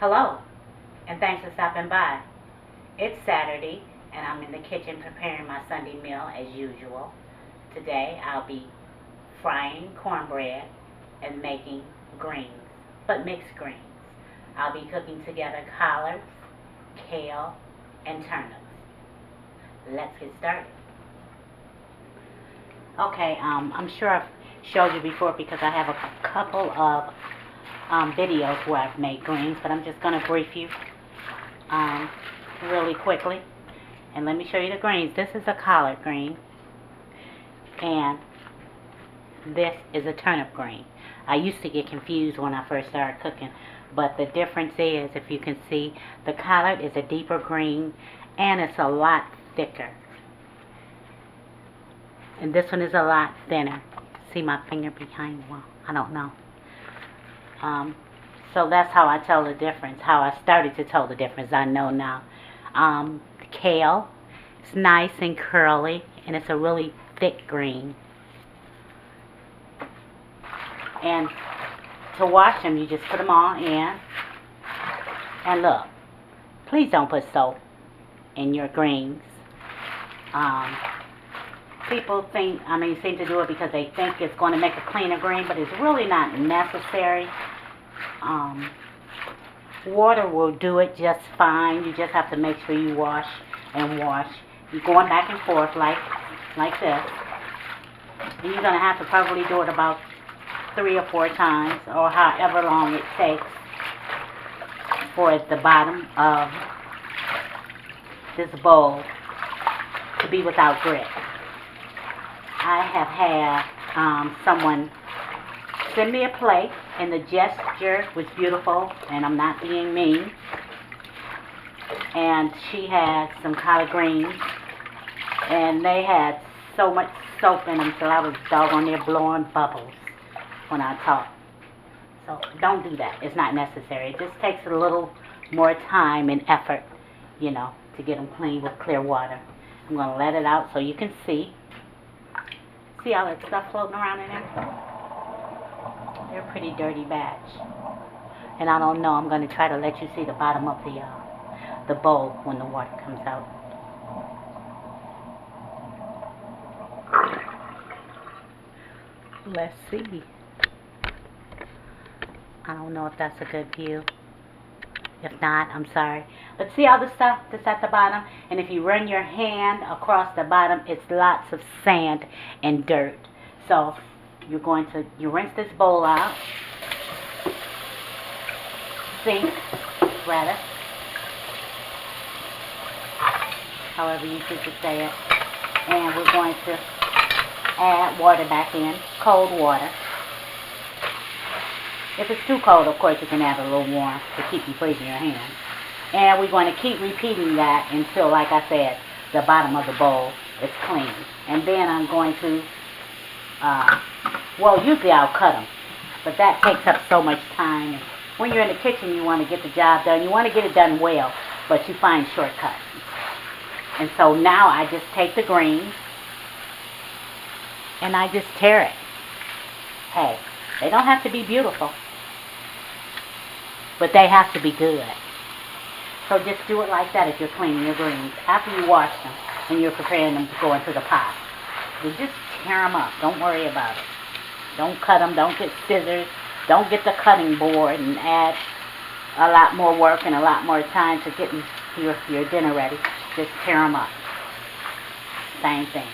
Hello, and thanks for stopping by. It's Saturday, and I'm in the kitchen preparing my Sunday meal as usual. Today, I'll be frying cornbread and making greens, but mixed greens. I'll be cooking together collards, kale, and turnips. Let's get started. Okay, I'm sure I've showed you before because I have a couple of videos where I've made greens, but I'm just going to brief you um, really quickly. And let me show you the greens. This is a collard green, and this is a turnip green. I used to get confused when I first started cooking, but the difference is, if you can see, the collard is a deeper green, and it's a lot thicker. And this one is a lot thinner. See my finger behind? Well, I don't know. So that's how I tell the difference, how I started to tell the difference. I know now. Kale, it's nice and curly, and it's a really thick green. And to wash them, you just put them all in. And look, please don't put salt in your greens. People seem to do it because they think it's going to make a cleaner green, but it's really not necessary. Water will do it just fine. You just have to make sure you wash and wash. You're going back and forth like this. And you're going to have to probably do it about 3 or 4 times, or however long it takes for the bottom of this bowl to be without grit. I have had someone send me a plate, and the gesture was beautiful, and I'm not being mean. And she had some collard greens, and they had so much soap in them, so I was doggone near blowing bubbles when I talk. So don't do that. It's not necessary. It just takes a little more time and effort, to get them clean with clear water. I'm going to let it out so you can see. See all that stuff floating around in there? They're a pretty dirty batch. And I don't know, I'm going to try to let you see the bottom of the bowl when the water comes out. Let's see. I don't know if that's a good view. If not, I'm sorry. But see all the stuff that's at the bottom? And if you run your hand across the bottom, it's lots of sand and dirt. So you rinse this bowl out. Sink, rather. However you choose to say it. And we're going to add water back in, cold water. If it's too cold, of course, you can add a little warm to keep you freezing your hands. And we're going to keep repeating that until, like I said, the bottom of the bowl is clean. And then I'm going to, usually I'll cut them. But that takes up so much time. And when you're in the kitchen, you want to get the job done. You want to get it done well, but you find shortcuts. And so now I just take the greens and I just tear it. Hey, they don't have to be beautiful, but they have to be good. So just do it like that if you're cleaning your greens. After you wash them and you're preparing them to go into the pot, you just tear them up. Don't worry about it. Don't cut them. Don't get scissors. Don't get the cutting board and add a lot more work and a lot more time to getting your dinner ready. Just tear them up. Same thing.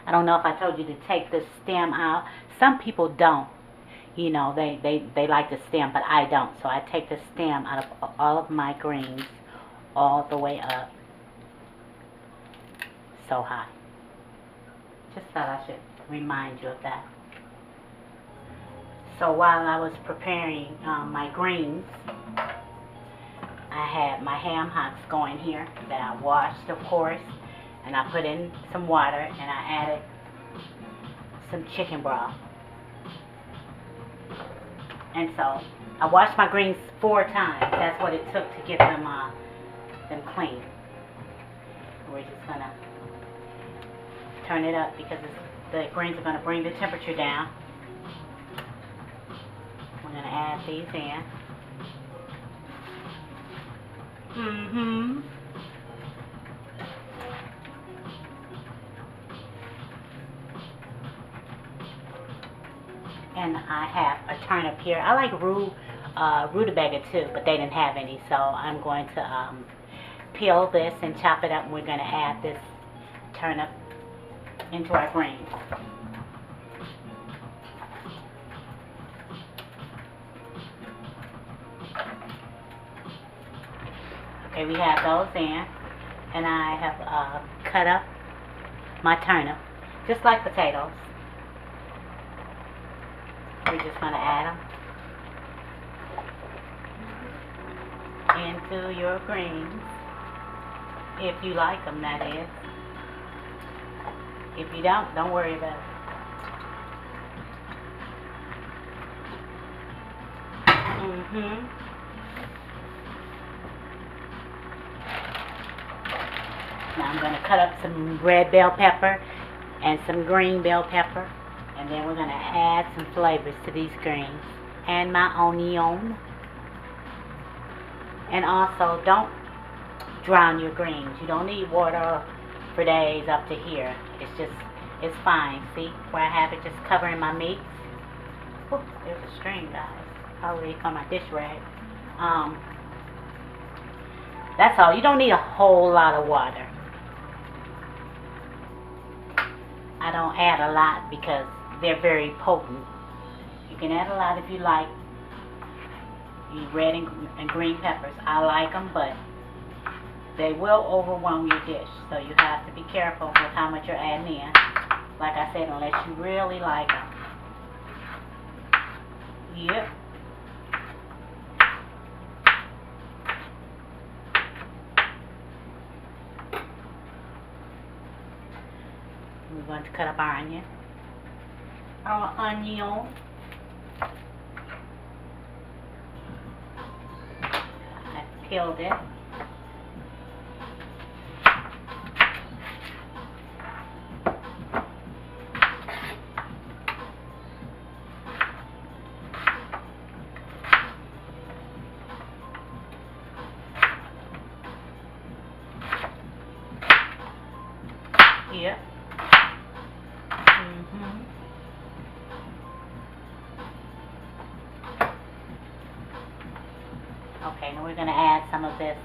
I don't know if I told you to take the stem out. Some people don't. They like the stem, but I don't. So I take the stem out of all of my greens all the way up. So high. Just thought I should remind you of that. So while I was preparing my greens, I had my ham hocks going here that I washed, of course. And I put in some water, and I added some chicken broth. And so I washed my greens 4 times. That's what it took to get them clean. We're just gonna turn it up because the greens are gonna bring the temperature down. I'm gonna add these in. Mm-hmm. And I have a turnip here. I like rutabaga too, but they didn't have any, so I'm going to peel this and chop it up, and we're going to add this turnip into our greens. Okay, we have those in, and I have cut up my turnip, just like potatoes. We're just going to add them into your greens, if you like them, that is. If you don't worry about it. Now I'm going to cut up some red bell pepper and some green bell pepper, and then we're going to add some flavors to these greens, and my onion. And also, don't drown your greens. You don't need water for days up to here. It's fine. See where I have it just covering my meats? Whew, there's a string, guys. Probably on my dish rag. That's all. You don't need a whole lot of water. I don't add a lot because they're very potent. You can add a lot if you like. You red and green peppers. I like them, but they will overwhelm your dish. So you have to be careful with how much you're adding in. Like I said, unless you really like them. Yep. We're going to cut up our onion. Our onion. I peeled it. Yep. Okay, now we're going to add some of this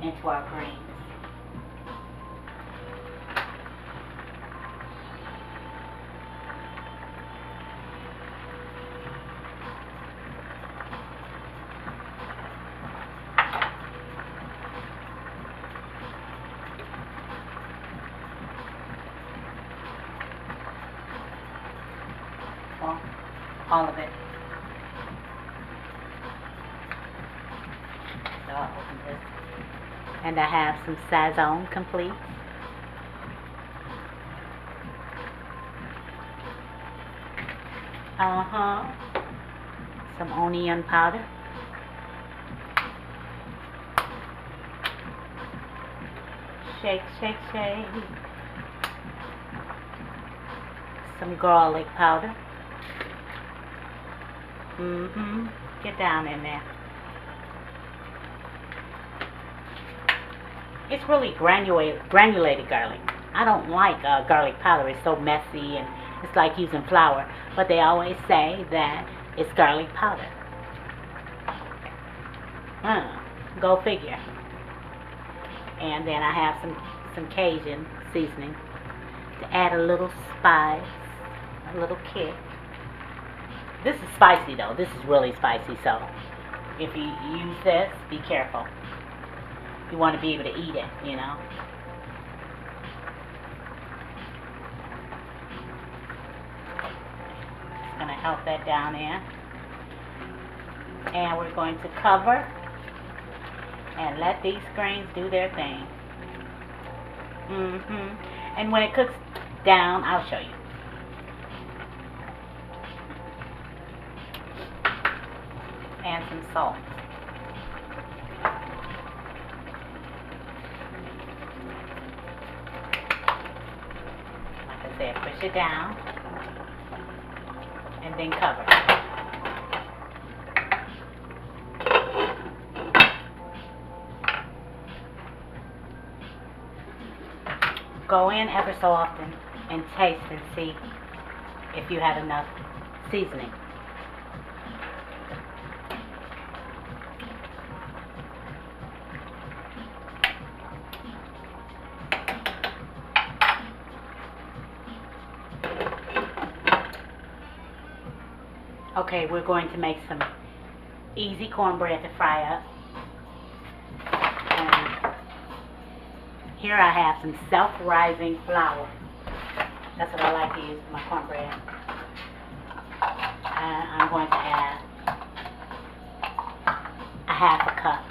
into our greens. Well, all of it. So I'll open this. And I have some Sazon complete. Some onion powder. Shake, shake, shake. Some garlic powder. Get down in there. It's really granulated garlic. I don't like garlic powder. It's so messy and it's like using flour. But they always say that it's garlic powder. Go figure. And then I have some Cajun seasoning to add a little spice, a little kick. This is spicy though. This is really spicy, so if you use this, be careful. You want to be able to eat it, you know. Just going to help that down in. And we're going to cover and let these greens do their thing. And when it cooks down, I'll show you. And some salt. Like I said, push it down and then cover. Go in ever so often and taste and see if you have enough seasoning. Okay, we're going to make some easy cornbread to fry up. And here I have some self-rising flour. That's what I like to use for my cornbread. And I'm going to add a half a cup.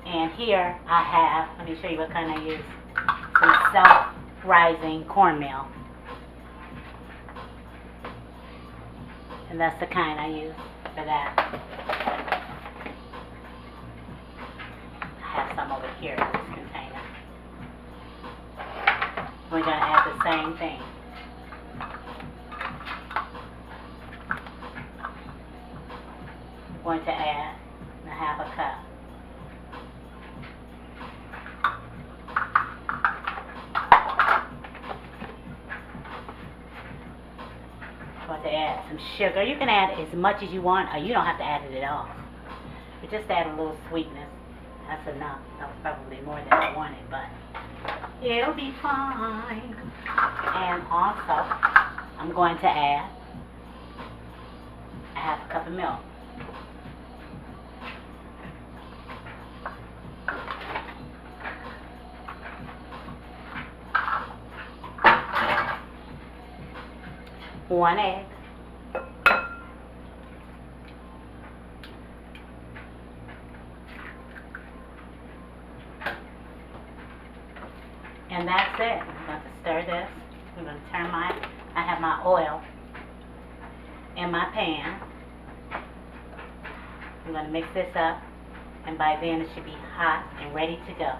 And here I have, let me show you what kind I use, some self-rising cornmeal. And that's the kind I use for that. I have some over here in this container. We're going to add the same thing. We're going to add a half a cup. To add some sugar. You can add as much as you want, or you don't have to add it at all. But just add a little sweetness. That's enough. That was probably more than I wanted, but it'll be fine. And also, I'm going to add a half a cup of milk. One egg. And that's it. I'm going to stir this. I'm going to turn I have my oil in my pan. I'm going to mix this up, and by then it should be hot and ready to go.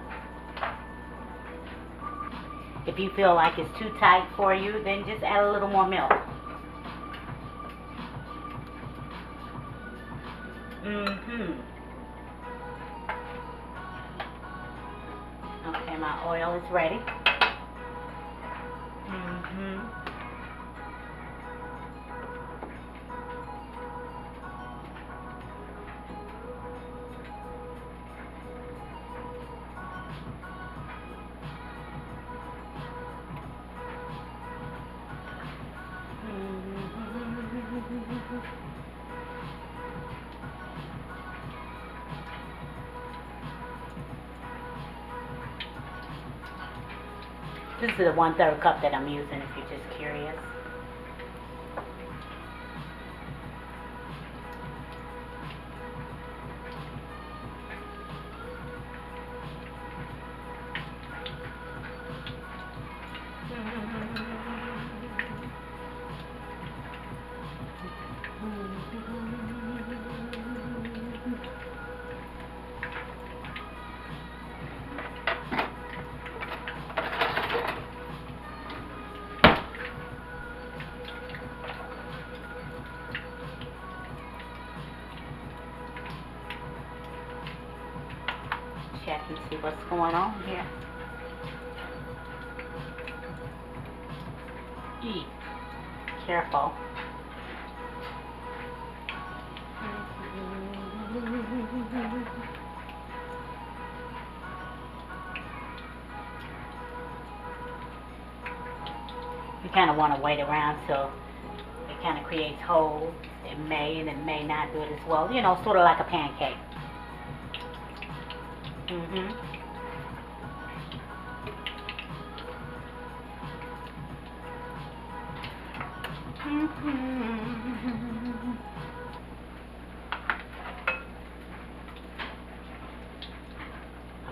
If you feel like it's too tight for you, then just add a little more milk. Okay, my oil is ready. This is the 1/3 cup that I'm using, if you're just curious. Check and see what's going on here. Careful. You kind of want to wait around till it kind of creates holes. It may and it may not do it as well. You know, sort of like a pancake. I'm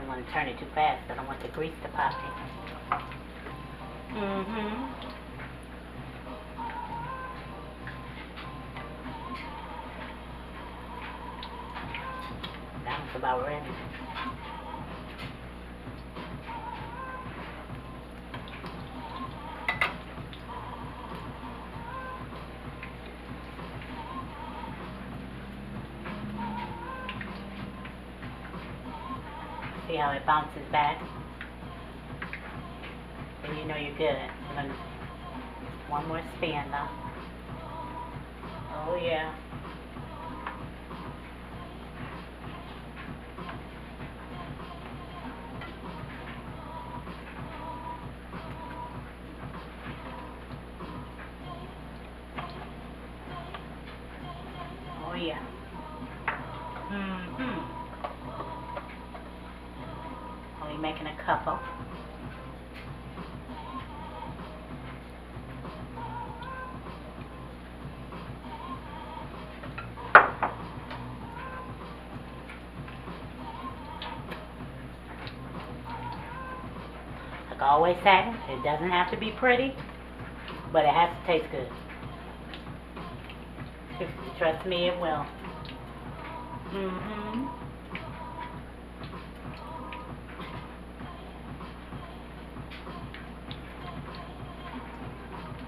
going to turn it too fast. I don't want the grease to pop in. That's about ready. See how it bounces back? Then you know you're good. We're gonna, one more spin though. Oh yeah. Oh yeah. Only making a couple. Like I always say, it doesn't have to be pretty, but it has to taste good. Trust me, it will.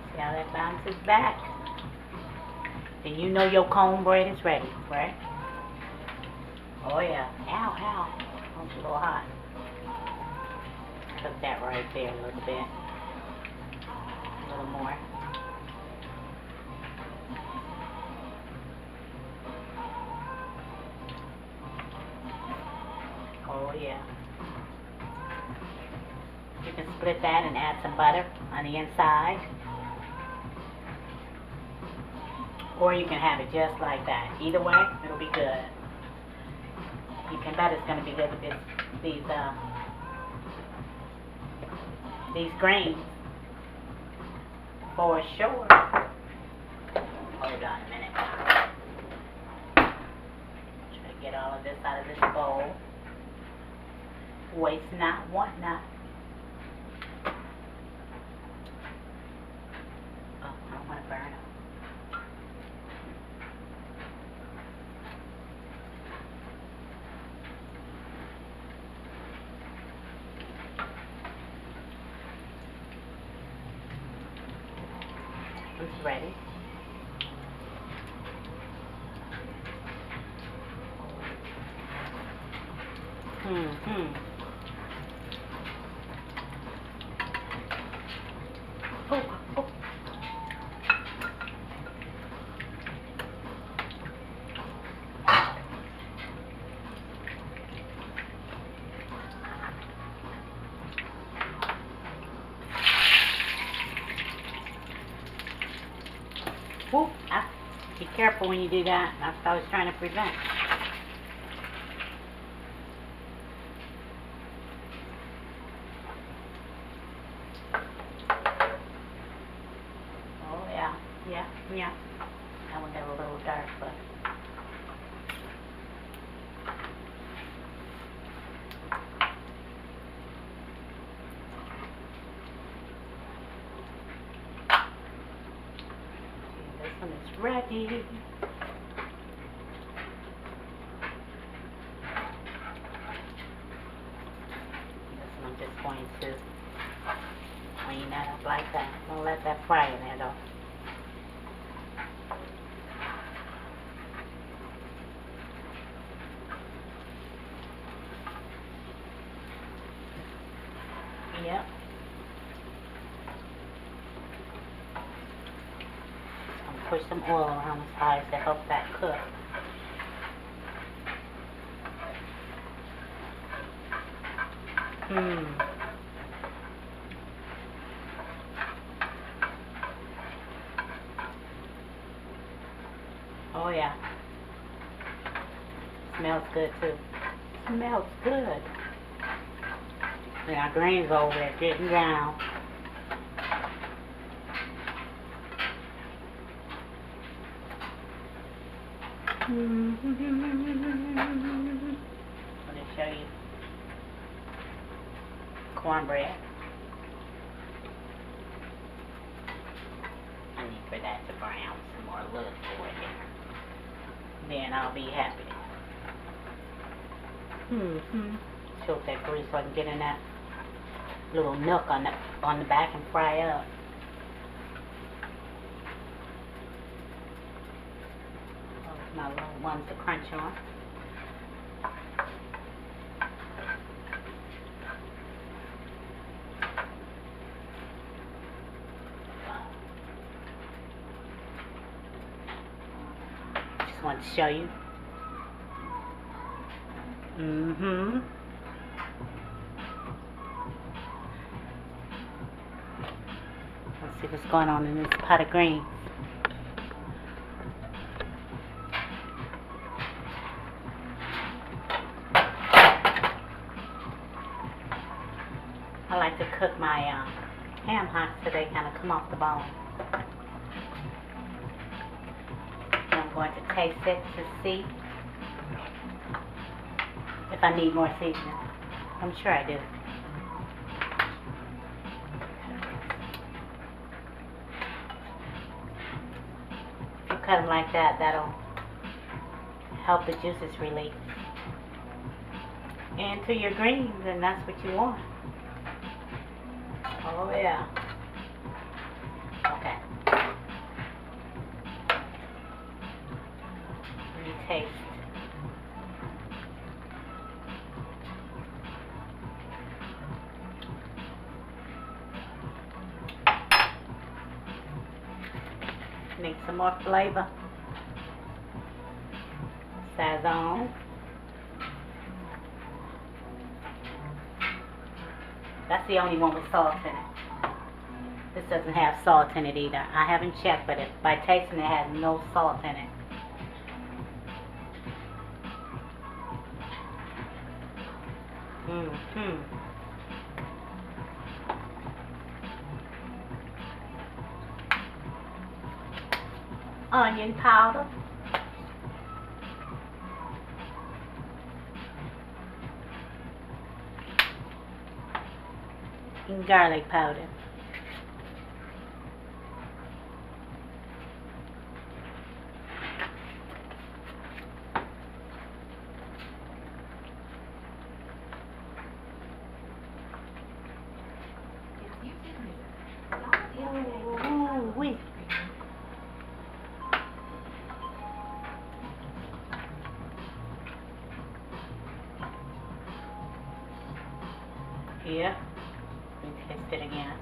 See how that bounces back? Then you know your cornbread is ready, right? Oh yeah. Ow, ow. That was a little hot. Cook that right there a little bit. A little more. Oh yeah. You can split that and add some butter on the inside. Or you can have it just like that. Either way, it'll be good. You can bet it's going to be good with these grains. For sure. Hold on a minute. Try to get all of this out of this bowl. Waste not, want not. Oh, I don't want to burn them. It's ready. Oh, oh. Whoop. Be careful when you do that. That's what I was trying to prevent. Oh, yeah. Yeah, yeah. That one got a little dark, but... This one is ready. This one I'm just going to clean that up like that. Don't let that fry in there though. Yep. I'm gonna push some oil around the sides to help that cook. Oh yeah. Smells good too. Smells good. And our grains over there getting down. I'm going to show you cornbread. I need for that to brown some more look for it here. Then I'll be happy. Choke that grease so I can get in that little nook on the back and fry up. Those my little ones to crunch on. wanted to show you. Let's see what's going on in this pot of greens. I like to cook my ham hocks so they kind of come off the bone. And I'm going to taste it to see if I need more seasoning. I'm sure I do. If you cut them like that, that'll help the juices release into your greens, and that's what you want. Oh yeah. Okay. Let me taste. Need some more flavor. Sazon. That's the only one with salt in it. This doesn't have salt in it either. I haven't checked, but by tasting it has no salt in it. Onion powder. And garlic powder. Ooh-wee. Yeah. Let me taste it again.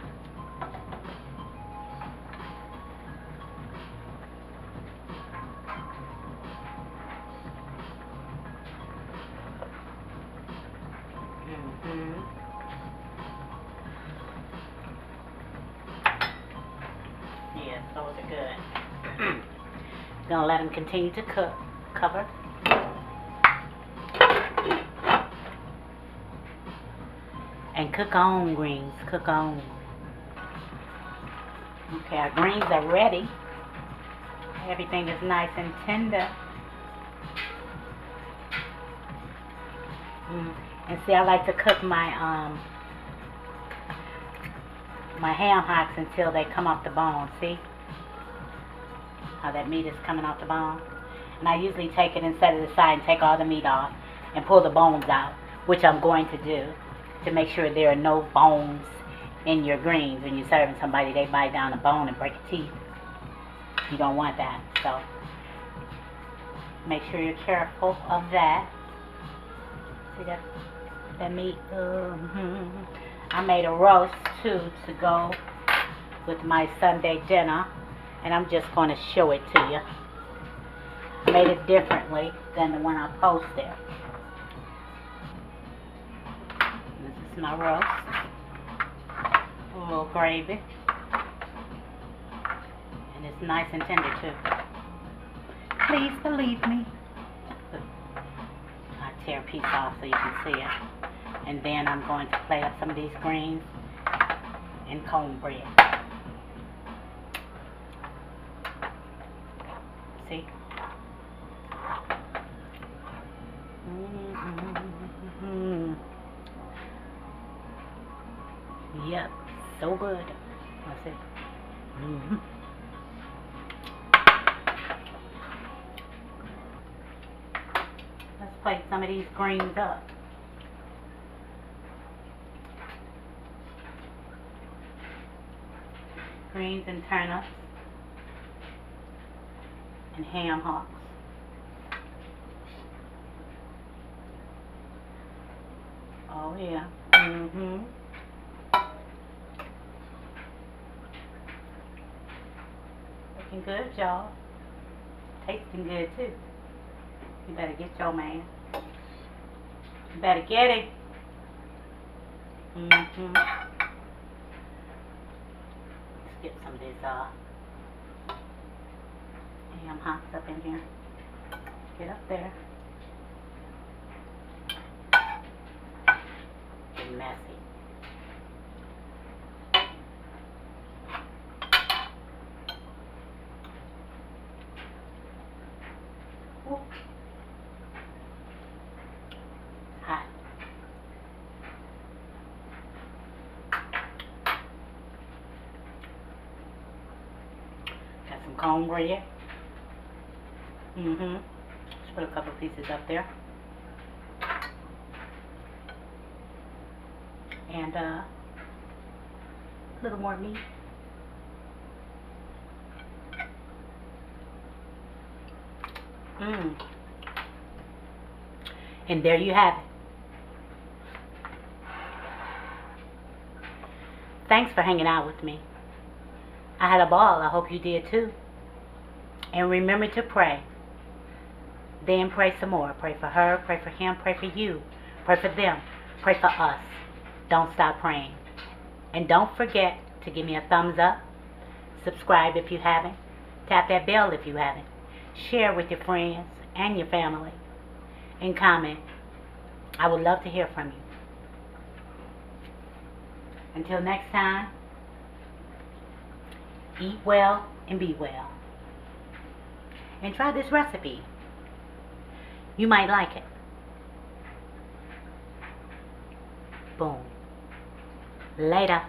Yes, those are good. Gonna let them continue to cook. Cover. And cook on, greens. Cook on. Okay, our greens are ready. Everything is nice and tender. And see, I like to cook my my ham hocks until they come off the bone. See how that meat is coming off the bone? And I usually take it and set it aside and take all the meat off and pull the bones out, which I'm going to do to make sure there are no bones in your greens. When you're serving somebody, they bite down a bone and break a teeth. You don't want that, so make sure you're careful of that. See that meat? I made a roast too to go with my Sunday dinner, and I'm just going to show it to you. I made it differently than the one I posted. This is my roast. A little gravy. And it's nice and tender too. Please believe me. I tear a piece off so you can see it. And then I'm going to plate up some of these greens and cornbread. See? Yep, so good. Let's see. Let's plate some of these greens up. Greens and turnips and ham hocks. Oh yeah. Looking good, y'all. Tasting good too. You better get your man. You better get it. Mm-hmm. Let's get some of this ham hocks up in here. Get up there. Get messy. Ooh. Hot. Got some cornbread. Just put a couple pieces up there. And a little more meat. And there you have it. Thanks for hanging out with me. I had a ball. I hope you did too. And remember to pray. Then pray some more. Pray for her, pray for him, pray for you, pray for them, pray for us. Don't stop praying. And don't forget to give me a thumbs up, subscribe if you haven't, tap that bell if you haven't, share with your friends and your family, and comment. I would love to hear from you. Until next time, eat well and be well. And try this recipe. You might like it. Boom. Later.